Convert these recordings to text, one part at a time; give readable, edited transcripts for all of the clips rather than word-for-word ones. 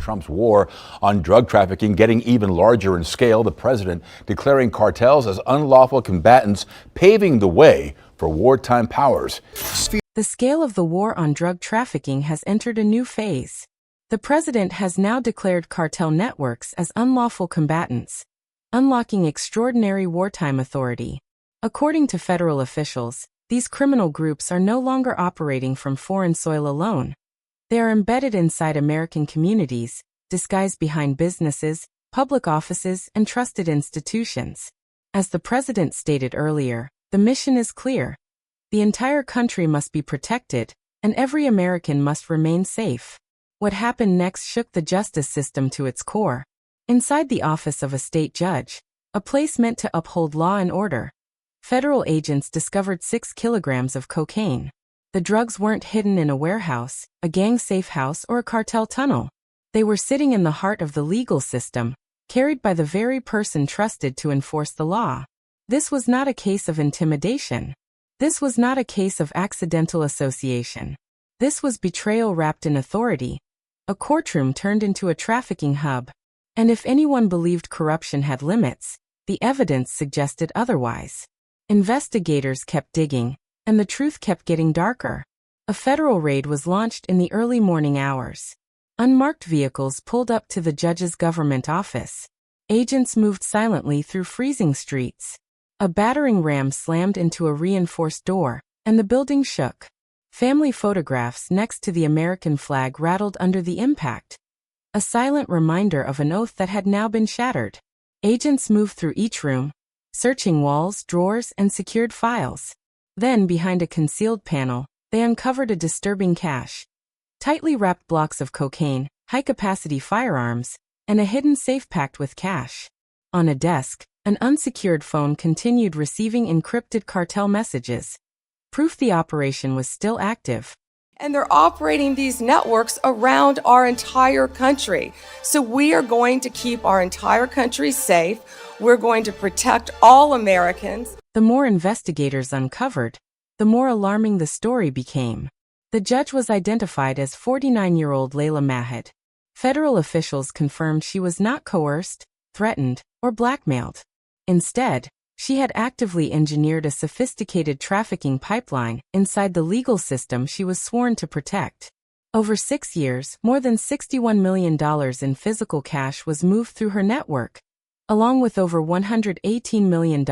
Trump's war on drug trafficking getting even larger in scale, the president declaring cartels as unlawful combatants, paving the way for wartime powers. The scale of the war on drug trafficking has entered a new phase. The president has now declared cartel networks as unlawful combatants, unlocking extraordinary wartime authority. According to federal officials, these criminal groups are no longer operating from foreign soil alone. They are embedded inside American communities, disguised behind businesses, public offices, and trusted institutions. As the president stated earlier, the mission is clear. The entire country must be protected, and every American must remain safe. What happened next shook the justice system to its core. Inside the office of a state judge, a place meant to uphold law and order, federal agents discovered 6 kilograms of cocaine. The drugs weren't hidden in a warehouse, a gang safe house, or a cartel tunnel. They were sitting in the heart of the legal system, carried by the very person trusted to enforce the law. This was not a case of intimidation. This was not a case of accidental association. This was betrayal wrapped in authority. A courtroom turned into a trafficking hub. And if anyone believed corruption had limits, the evidence suggested otherwise. Investigators kept digging, and the truth kept getting darker. A federal raid was launched in the early morning hours. Unmarked vehicles pulled up to the judge's government office. Agents moved silently through freezing streets. A battering ram slammed into a reinforced door, and the building shook. Family photographs next to the American flag rattled under the impact. A silent reminder of an oath that had now been shattered. Agents moved through each room, searching walls, drawers, and secured files. Then, behind a concealed panel, they uncovered a disturbing cache. Tightly wrapped blocks of cocaine, high-capacity firearms, and a hidden safe packed with cash. On a desk, an unsecured phone continued receiving encrypted cartel messages. Proof the operation was still active. And they're operating these networks around our entire country. So we are going to keep our entire country safe. We're going to protect all Americans. The more investigators uncovered, the more alarming the story became. The judge was identified as 49-year-old Layla Mahed. Federal officials confirmed she was not coerced, threatened, or blackmailed. Instead, she had actively engineered a sophisticated trafficking pipeline inside the legal system she was sworn to protect. Over 6 years, more than $61 million in physical cash was moved through her network, along with over $118 million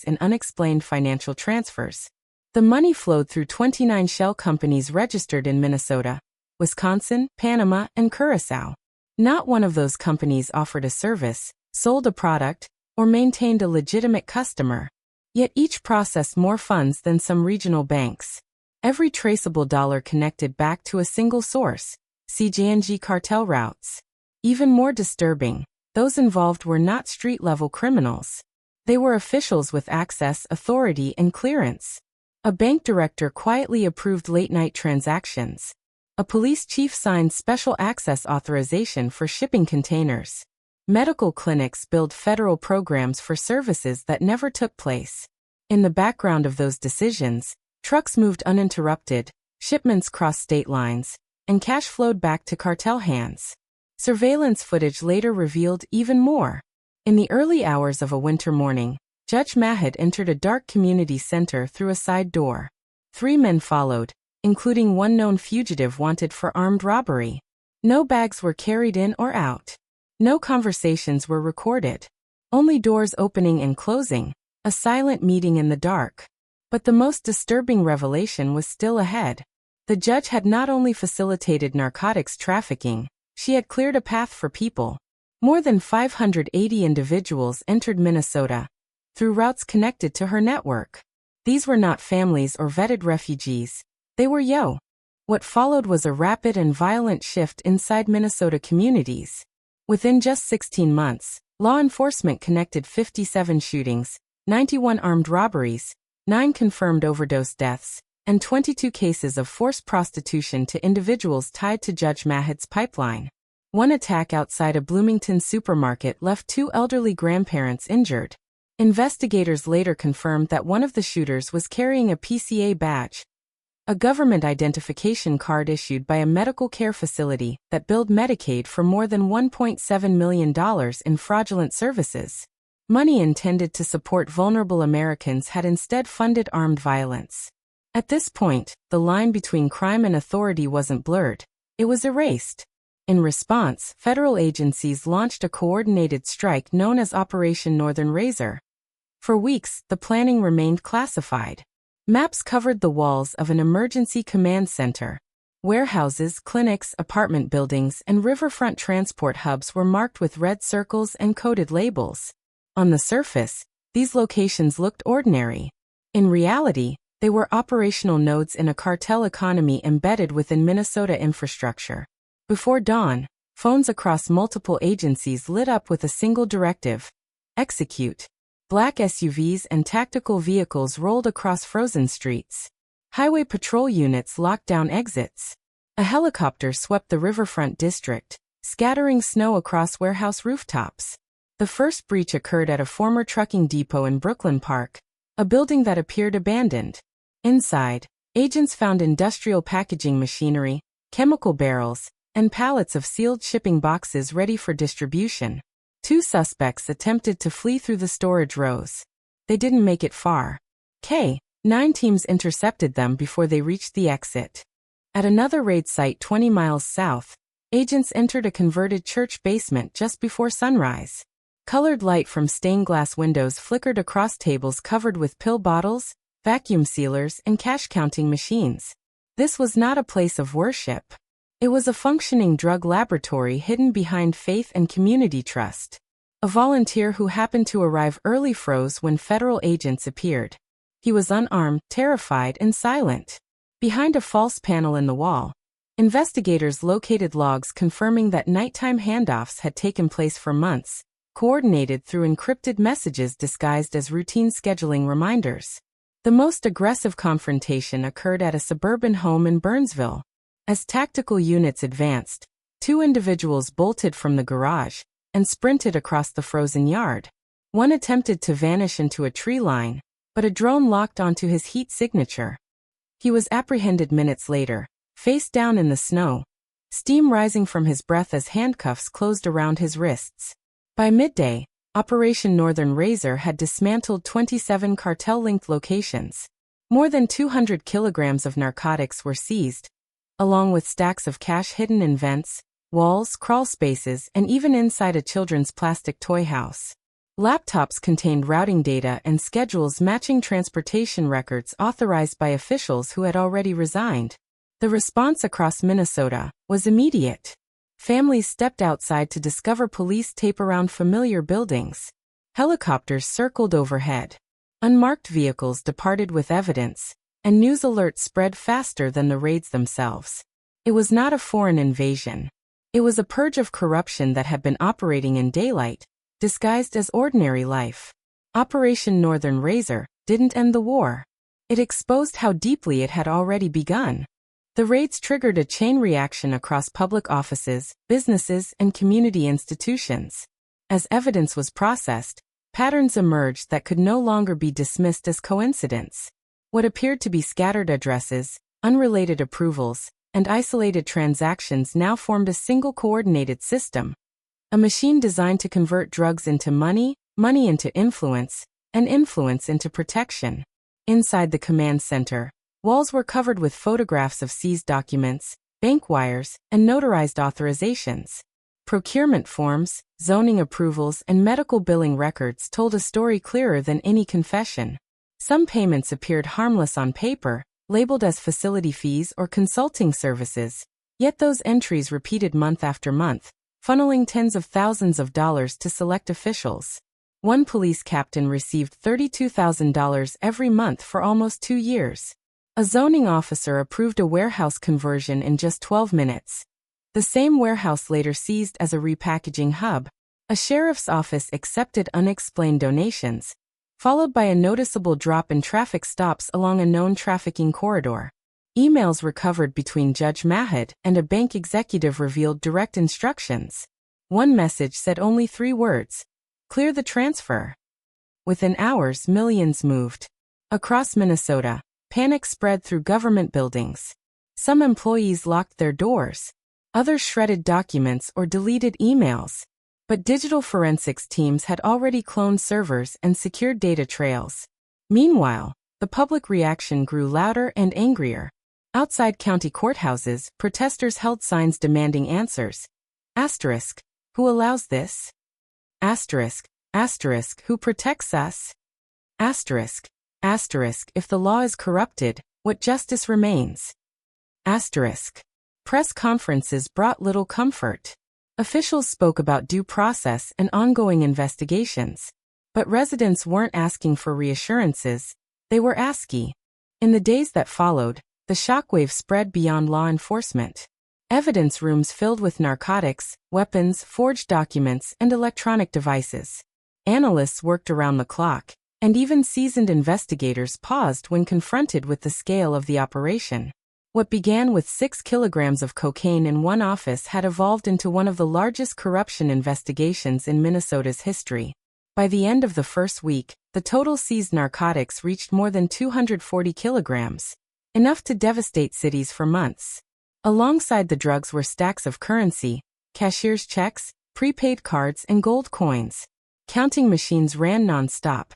in unexplained financial transfers. The money flowed through 29 shell companies registered in Minnesota, Wisconsin, Panama, and Curacao. Not one of those companies offered a service, sold a product, or maintained a legitimate customer. Yet each processed more funds than some regional banks. Every traceable dollar connected back to a single source, CJNG cartel routes. Even more disturbing, those involved were not street-level criminals. They were officials with access, authority, and clearance. A bank director quietly approved late-night transactions. A police chief signed special access authorization for shipping containers. Medical clinics billed federal programs for services that never took place. In the background of those decisions, trucks moved uninterrupted, shipments crossed state lines, and cash flowed back to cartel hands. Surveillance footage later revealed even more. In the early hours of a winter morning, Judge Mahed entered a dark community center through a side door. 3 men followed, including one known fugitive wanted for armed robbery. No bags were carried in or out. No conversations were recorded. Only doors opening and closing, a silent meeting in the dark. But the most disturbing revelation was still ahead. The judge had not only facilitated narcotics trafficking, she had cleared a path for people. More than 580 individuals entered Minnesota through routes connected to her network. These were not families or vetted refugees. They were yo. What followed was a rapid and violent shift inside Minnesota communities. Within just 16 months, law enforcement connected 57 shootings, 91 armed robberies, 9 confirmed overdose deaths, and 22 cases of forced prostitution to individuals tied to Judge Mahed's pipeline. One attack outside a Bloomington supermarket left 2 elderly grandparents injured. Investigators later confirmed that one of the shooters was carrying a PCA badge. a government identification card issued by a medical care facility that billed Medicaid for more than $1.7 million in fraudulent services. Money intended to support vulnerable Americans had instead funded armed violence. At this point, the line between crime and authority wasn't blurred. It was erased. In response, federal agencies launched a coordinated strike known as Operation Northern Razor. For weeks, the planning remained classified. Maps covered the walls of an emergency command center. Warehouses, clinics, apartment buildings, and riverfront transport hubs were marked with red circles and coded labels. On the surface, these locations looked ordinary. In reality, they were operational nodes in a cartel economy embedded within Minnesota infrastructure. Before dawn, phones across multiple agencies lit up with a single directive: execute. Black SUVs and tactical vehicles rolled across frozen streets. Highway patrol units locked down exits. A helicopter swept the riverfront district, scattering snow across warehouse rooftops. The first breach occurred at a former trucking depot in Brooklyn Park, a building that appeared abandoned. Inside, agents found industrial packaging machinery, chemical barrels, and pallets of sealed shipping boxes ready for distribution. 2 suspects attempted to flee through the storage rows. They didn't make it far. 9 teams intercepted them before they reached the exit. At another raid site 20 miles south, agents entered a converted church basement just before sunrise. Colored light from stained glass windows flickered across tables covered with pill bottles, vacuum sealers, and cash-counting machines. This was not a place of worship. It was a functioning drug laboratory hidden behind faith and community trust. A volunteer who happened to arrive early froze when federal agents appeared. He was unarmed, terrified, and silent. Behind a false panel in the wall, investigators located logs confirming that nighttime handoffs had taken place for months, coordinated through encrypted messages disguised as routine scheduling reminders. The most aggressive confrontation occurred at a suburban home in Burnsville. As tactical units advanced, 2 individuals bolted from the garage and sprinted across the frozen yard. One attempted to vanish into a tree line, but a drone locked onto his heat signature. He was apprehended minutes later, face down in the snow, steam rising from his breath as handcuffs closed around his wrists. By midday, Operation Northern Razor had dismantled 27 cartel-linked locations. More than 200 kilograms of narcotics were seized, along with stacks of cash hidden in vents, walls, crawl spaces, and even inside a children's plastic toy house. Laptops contained routing data and schedules matching transportation records authorized by officials who had already resigned. The response across Minnesota was immediate. Families stepped outside to discover police tape around familiar buildings. Helicopters circled overhead. Unmarked vehicles departed with evidence, and news alerts spread faster than the raids themselves. It was not a foreign invasion. It was a purge of corruption that had been operating in daylight, disguised as ordinary life. Operation Northern Razor didn't end the war. It exposed how deeply it had already begun. The raids triggered a chain reaction across public offices, businesses, and community institutions. As evidence was processed, patterns emerged that could no longer be dismissed as coincidence. What appeared to be scattered addresses, unrelated approvals, and isolated transactions now formed a single coordinated system. A machine designed to convert drugs into money, money into influence, and influence into protection. Inside the command center, walls were covered with photographs of seized documents, bank wires, and notarized authorizations. Procurement forms, zoning approvals, and medical billing records told a story clearer than any confession. Some payments appeared harmless on paper, labeled as facility fees or consulting services, yet those entries repeated month after month, funneling tens of thousands of dollars to select officials. One police captain received $32,000 every month for almost 2 years. A zoning officer approved a warehouse conversion in just 12 minutes. The same warehouse later seized as a repackaging hub. A sheriff's office accepted unexplained donations, followed by a noticeable drop in traffic stops along a known trafficking corridor. Emails recovered between Judge Mahid and a bank executive revealed direct instructions. One message said only 3 words: clear the transfer. Within hours, millions moved. Across Minnesota, Panic spread through government buildings. Some employees locked their doors. Others shredded documents or deleted emails. But digital forensics teams had already cloned servers and secured data trails. Meanwhile, the public reaction grew louder and angrier. Outside county courthouses, protesters held signs demanding answers. Asterisk, who allows this? Asterisk, asterisk, who protects us? Asterisk, asterisk, if the law is corrupted, what justice remains? Asterisk. Press conferences brought little comfort. Officials spoke about due process and ongoing investigations. But residents weren't asking for reassurances, they were ASCII. In the days that followed, the shockwave spread beyond law enforcement. Evidence rooms filled with narcotics, weapons, forged documents, and electronic devices. Analysts worked around the clock, and even seasoned investigators paused when confronted with the scale of the operation. What began with 6 kilograms of cocaine in one office had evolved into one of the largest corruption investigations in Minnesota's history. By the end of the first week, the total seized narcotics reached more than 240 kilograms, enough to devastate cities for months. Alongside the drugs were stacks of currency, cashier's checks, prepaid cards, and gold coins. Counting machines ran non-stop,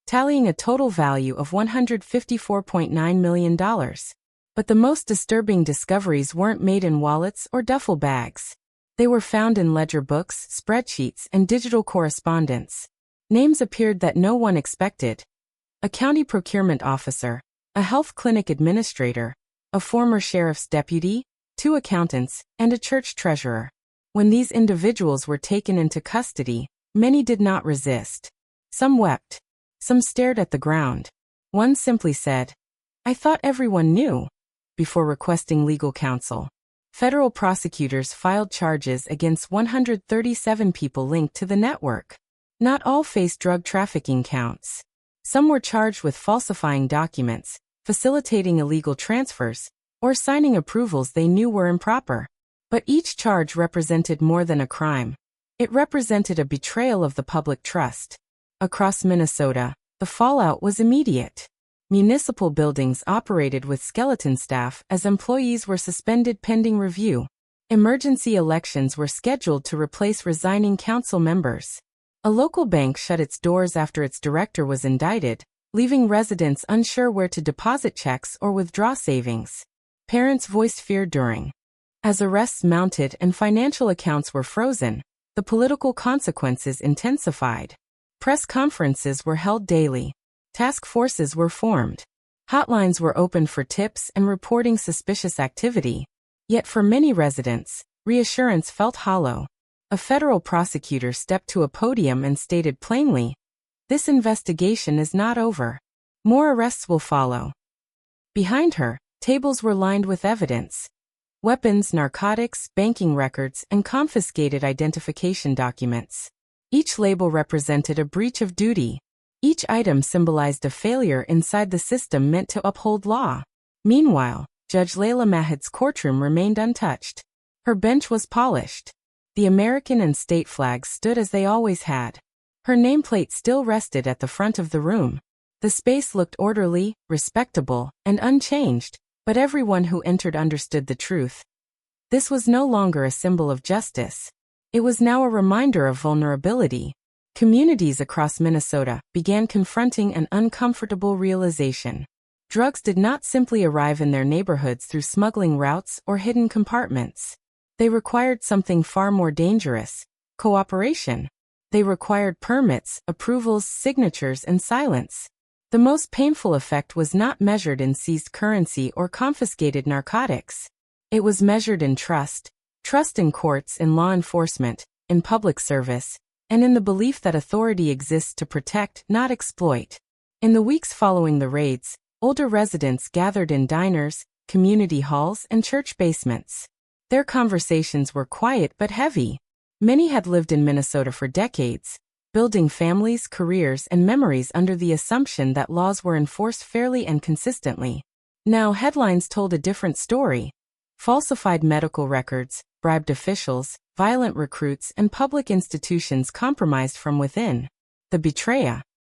tallying a total value of $154.9 million. But the most disturbing discoveries weren't made in wallets or duffel bags. They were found in ledger books, spreadsheets, and digital correspondence. Names appeared that no one expected. A county procurement officer, a health clinic administrator, a former sheriff's deputy, 2 accountants, and a church treasurer. When these individuals were taken into custody, many did not resist. Some wept. Some stared at the ground. One simply said, "I thought everyone knew," before requesting legal counsel. Federal prosecutors filed charges against 137 people linked to the network. Not all faced drug trafficking counts. Some were charged with falsifying documents, facilitating illegal transfers, or signing approvals they knew were improper. But each charge represented more than a crime. It represented a betrayal of the public trust. Across Minnesota, the fallout was immediate. Municipal buildings operated with skeleton staff as employees were suspended pending review. Emergency elections were scheduled to replace resigning council members. A local bank shut its doors after its director was indicted, leaving residents unsure where to deposit checks or withdraw savings. Parents voiced fear during. As arrests mounted and financial accounts were frozen, the political consequences intensified. Press conferences were held daily. Task forces were formed. Hotlines were opened for tips and reporting suspicious activity. Yet for many residents, reassurance felt hollow. A federal prosecutor stepped to a podium and stated plainly, "This investigation is not over. More arrests will follow." Behind her, tables were lined with evidence. Weapons, narcotics, banking records, and confiscated identification documents. Each label represented a breach of duty. Each item symbolized a failure inside the system meant to uphold law. Meanwhile, Judge Layla Mahed's courtroom remained untouched. Her bench was polished. The American and state flags stood as they always had. Her nameplate still rested at the front of the room. The space looked orderly, respectable, and unchanged, but everyone who entered understood the truth. This was no longer a symbol of justice. It was now a reminder of vulnerability. Communities across Minnesota began confronting an uncomfortable realization. Drugs did not simply arrive in their neighborhoods through smuggling routes or hidden compartments. They required something far more dangerous: cooperation. They required permits, approvals, signatures, and silence. The most painful effect was not measured in seized currency or confiscated narcotics. It was measured in trust in courts, in law enforcement, in public service, and in the belief that authority exists to protect, not exploit. In the weeks following the raids, older residents gathered in diners, community halls, and church basements. Their conversations were quiet but heavy. Many had lived in Minnesota for decades, building families, careers, and memories under the assumption that laws were enforced fairly and consistently. Now headlines told a different story. Falsified medical records, bribed officials, violent recruits, and public institutions compromised from within. The betrayal.